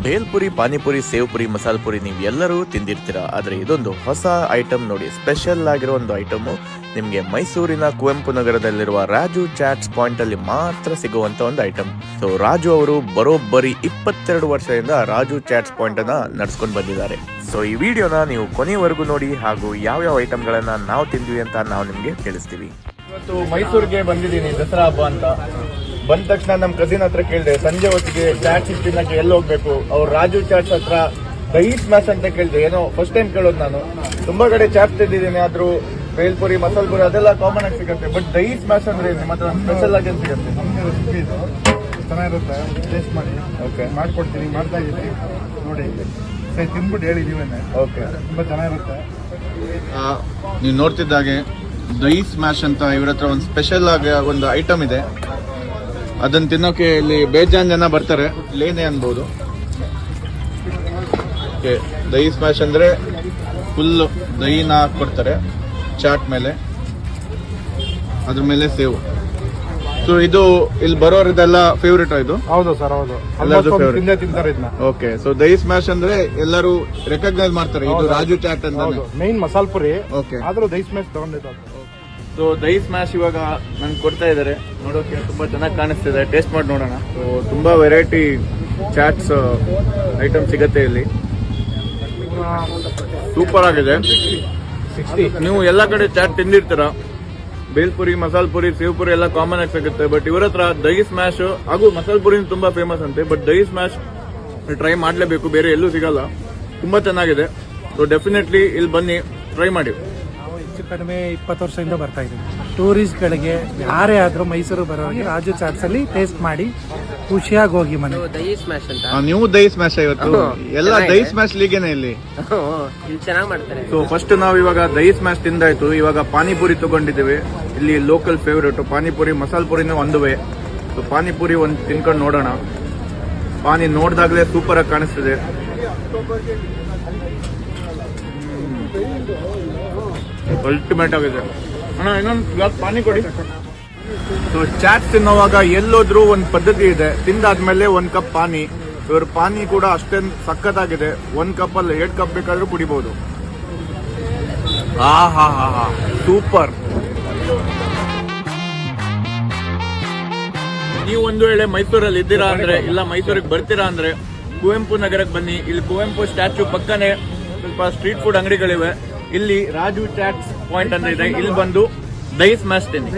Bhelpuri, panipuri, save Puri, masala Puri ನೀವು ಎಲ್ಲರೂ ತಿಂದಿರ್ತೀರಾ. ಆದರೆ ಇದೊಂದು ಹೊಸ ಐಟಮ್ ನೋಡಿ, ಸ್ಪೆಷಲ್ ಆಗಿರೋ ಒಂದು ಐಟಮು ನಿಮಗೆ ಮೈಸೂರಿನ ಕುವೆಂಪು ನಗರದಲ್ಲಿರುವ ರಾಜು ಚಾಟ್ಸ್ ಪಾಯಿಂಟ್ ಅಲ್ಲಿ ಮಾತ್ರ ಸಿಗುವಂತ ಒಂದು ಐಟಮ್. ಸೊ ರಾಜು ಅವರು ಬರೋಬ್ಬರಿ 22 ವರ್ಷದಿಂದ ರಾಜು ಚಾಟ್ಸ್ ಪಾಯಿಂಟ್ ಅನ್ನ ನಡ್ಸ್ಕೊಂಡು ಬಂದಿದ್ದಾರೆ. ಸೊ ಈ ವಿಡಿಯೋನ ನೀವು ಕೊನೆವರೆಗೂ ನೋಡಿ, ಹಾಗೂ ಯಾವ ಐಟಮ್ ಗಳನ್ನ ನಾವು ತಿಂದ್ವಿ ಅಂತ ನಾವು ನಿಮ್ಗೆ ತಿಳಿಸ್ತೀವಿ. ಇವತ್ತು ಮೈಸೂರಿಗೆ ಬಂದಿದ್ದೀನಿ ದಸರಾ ಹಬ್ಬ ಅಂತ. ಬಂದ ತಕ್ಷಣ ನಮ್ಮ ಕಸಿನ್ ಹತ್ರ ಕೇಳಿದೆ, ಸಂಜೆ ಹೊತ್ತಿಗೆ ಚಾಟ್ಸ್ ತಿನ್ನಕ್ಕೆ ಎಲ್ಲಿ ಹೋಗ್ಬೇಕು. ಅವ್ರು ರಾಜು ಚಾಟ್ಸ್ ಹತ್ರ ದಹಿ ಸ್ಮ್ಯಾಶ್ ಅಂತ ಕೇಳಿದೆ. ಏನೋ ಫಸ್ಟ್ ಟೈಮ್ ಕೇಳೋದು ನಾನು. ತುಂಬಾ ಕಡೆ ಚಾಟ್ಸ್ ತಿಂದಿದ್ದೀನಿ, ಆದ್ರೂ ಬೇಲ್ಪುರಿ, ಮಸಾಲ ಪುರಿ ಅದೆಲ್ಲ ಕಾಮನ್ ಆಗಿ ಸಿಗುತ್ತೆ. ಬಟ್ ದಹಿ ಸ್ಮ್ಯಾಶ್ ಅಂದ್ರೆ ನಿಮ್ಮ ಹತ್ರ ಸ್ಪೆಷಲ್ ಆಗಿ ಸಿಗುತ್ತೆ. ಚೆನ್ನಾಗಿರುತ್ತೆ, ಟೇಸ್ಟ್ ಮಾಡಿ. ಓಕೆ, ಮಾಡ್ಕೊಡ್ತೀನಿ, ಮಾಡ್ತಾ ಇದ್ದೀನಿ ನೋಡಿ, ಸರಿ ತಿಂದ್ಬಿಟ್ಟು ಹೇಳಿ ನೀವೇನೆ. ಓಕೆ, ತುಂಬಾ ಚೆನ್ನಾಗಿರುತ್ತೆ. ನೀವು ನೋಡ್ತಿದ್ದಾಗೆ ದಹಿ ಸ್ಮ್ಯಾಶ್ ಅಂತ ಇವ್ರ ಹತ್ರ ಒಂದು ಸ್ಪೆಷಲ್ ಆಗಿ ಒಂದು ಐಟಮ್ ಇದೆ. ಅದನ್ನ ತಿನ್ನೋಕೆ ಇಲ್ಲಿ ಬೇಜಾನ್ ಜನ ಬರ್ತಾರೆ, ಲೇನೆ ಅನ್ಬೋದು. ದಹಿ ಸ್ಮ್ಯಾಶ್ ಅಂದ್ರೆ ಫುಲ್ ದಹಿನ ಹಾಕೊಡ್ತಾರೆ ಚಾಟ್ ಮೇಲೆ, ಅದ್ರ ಮೇಲೆ ಸೇವು. ಸೊ ಇದು ಇಲ್ಲಿ ಬರೋರಿದೆಲ್ಲ ಫೇವ್ರೇಟ್. ಇದು ಹೌದು ಸರ್, ಹೌದು, ತಿಂದೇ ತಿಂತಾರೆ ಇದನ್ನ. ಓಕೆ, ಸೊ ದಹಿ ಸ್ಮ್ಯಾಶ್ ಅಂದ್ರೆ ಎಲ್ಲರೂ ರೆಕಗ್ನೈಸ್ ಮಾಡ್ತಾರೆ, ಇದು ರಾಜು ಚಾಟ್ ಅಂತ. ಮೈನ್ ಮಸಾಲ ಪುರಿ, ಓಕೆ, ಆದ್ರೂ ದಹಿ ಸ್ಮ್ಯಾಶ್ ತಗೊಂಡಿದ್ದು. ಸೊ ದಹಿ ಸ್ಮ್ಯಾಶ್ ಇವಾಗ ನನ್ಗೆ ಕೊಡ್ತಾ ಇದ್ದಾರೆ. ನೋಡೋಕೆ ತುಂಬಾ ಚೆನ್ನಾಗಿ ಕಾಣಿಸ್ತಿದೆ, ಟೇಸ್ಟ್ ಮಾಡಿ ನೋಡೋಣ. ಸೊ ತುಂಬಾ ವೆರೈಟಿ ಚಾಟ್ಸ್ ಐಟಮ್ ಸಿಗತ್ತೆ ಇಲ್ಲಿ, ಸೂಪರ್ ಆಗಿದೆ. ನೀವು ಎಲ್ಲ ಕಡೆ ಚಾಟ್ ತಿಂದಿರ್ತೀರಾ, ಬೇಲ್ಪುರಿ, ಮಸಾಲ ಪುರಿ, ಸೇವ್ ಪುರಿ ಎಲ್ಲ ಕಾಮನ್ ಆಗಿ ಸಿಗುತ್ತೆ. ಬಟ್ ಇವರ ಹತ್ರ ದಹಿ ಸ್ಮ್ಯಾಶ್ ಹಾಗೂ ಮಸಾಲ ಪುರಿ ತುಂಬಾ ಫೇಮಸ್ ಅಂತೆ. ಬಟ್ ದಹಿ ಸ್ಮ್ಯಾಶ್ ಟ್ರೈ ಮಾಡಲೇಬೇಕು, ಬೇರೆ ಎಲ್ಲೂ ಸಿಗಲ್ಲ. ತುಂಬಾ ಚೆನ್ನಾಗಿದೆ. ಸೊ ಡೆಫಿನೆಟ್ಲಿ ಇಲ್ಲಿ ಬನ್ನಿ, ಟ್ರೈ ಮಾಡಿ. ನಾವು ಹೆಚ್ಚು ಕಡಿಮೆ 20 ವರ್ಷದಿಂದ ಬರ್ತಾ ಇದ್ದೀವಿ. ಟೂರಿಸ್ಟ್ಗಳಿಗೆ ಯಾರೇ ಆದ್ರೂ ಮೈಸೂರು ಬರೋರಿಗೆ ರಾಜು ಚಾಟ್ಸ್ ಅಲ್ಲಿ ಟೇಸ್ಟ್ ಮಾಡಿ ಖುಷಿಯಾಗಿ ಹೋಗಿ ಮನೆ. ದಹಿ ಸ್ಮ್ಯಾಶ್ ಅಂತ ನೀವು ದಹಿ ಸ್ಮ್ಯಾಶ್ ಇವತ್ತು ಎಲ್ಲ ದಹಿ ಸ್ಮ್ಯಾಶ್ ಲೀಗೇನೆ ಇಲ್ಲಿ ಚೆನ್ನಾಗಿ ಮಾಡ್ತಾರೆ. ಸೊ ಫಸ್ಟ್ ನಾವು ಇವಾಗ ದಹಿ ಸ್ಮ್ಯಾಶ್ ತಿಂದಾಯ್ತು. ಇವಾಗ ಪಾನಿಪುರಿ ತಗೊಂಡಿದ್ದೀವಿ. ಇಲ್ಲಿ ಲೋಕಲ್ ಫೇವ್ರೇಟ್ ಪಾನಿಪುರಿ, ಮಸಾಲ ಪುರಿನೂ ಒಂದುವೆ. ಸೊ ಪಾನಿಪುರಿ ಒಂದು ತಿನ್ಕೊಂಡು ನೋಡೋಣ. ಪಾನಿ ನೋಡ್ದಾಗ್ಲೇ ಸೂಪರ್ ಆಗಿ ಕಾಣಿಸ್ತಿದೆ. ಅಲ್ಟಿಮೇಟ್ ಆಗಿದೆ ಅಣ್ಣ. ಇನ್ನೊಂದು ಗ್ಲಾಸ್ ಪಾನಿ ಕೊಡಿ. ಸೊ ಚಾಟ್ಸ್ ತಿನ್ನೋವಾಗ ಎಲ್ಲೋದ್ರೂ ಒಂದು ಪದ್ಧತಿ ಇದೆ. ತಿಂದಾದ್ಮೇಲೆ 1 ಕಪ್ ಪಾನಿ. ಇವ್ರ ಪಾನಿ ಕೂಡ ಅಷ್ಟೇ ಸಖತ್ತಾಗಿದೆ. 1 ಕಪ್ ಅಲ್ಲಿ 2 ಕಪ್ ಬೇಕಾದ್ರೂ ಕುಡಿಬಹುದು. ಹಾ ಸೂಪರ್. ನೀವು ಒಂದು ವೇಳೆ ಮೈಸೂರಲ್ಲಿ ಇದ್ದೀರಾ ಅಂದ್ರೆ, ಇಲ್ಲ ಮೈಸೂರಿಗೆ ಬರ್ತೀರಾ ಅಂದ್ರೆ ಕುವೆಂಪು ನಗರಕ್ಕೆ ಬನ್ನಿ. ಇಲ್ಲಿ ಕುವೆಂಪು ಸ್ಟ್ಯಾಚ್ಯೂ ಪಕ್ಕನೆ ಸ್ವಲ್ಪ ಸ್ಟ್ರೀಟ್ ಫುಡ್ ಅಂಗಡಿಗಳಿವೆ. ಇಲ್ಲಿ ರಾಜು ಚಾಟ್ಸ್ ಪಾಯಿಂಟ್ ಅಂತ ಇದೆ. ಇಲ್ಲಿ ಬಂದು ದಹಿ ಸ್ಮ್ಯಾಶ್ ತಿನ್ನಿ.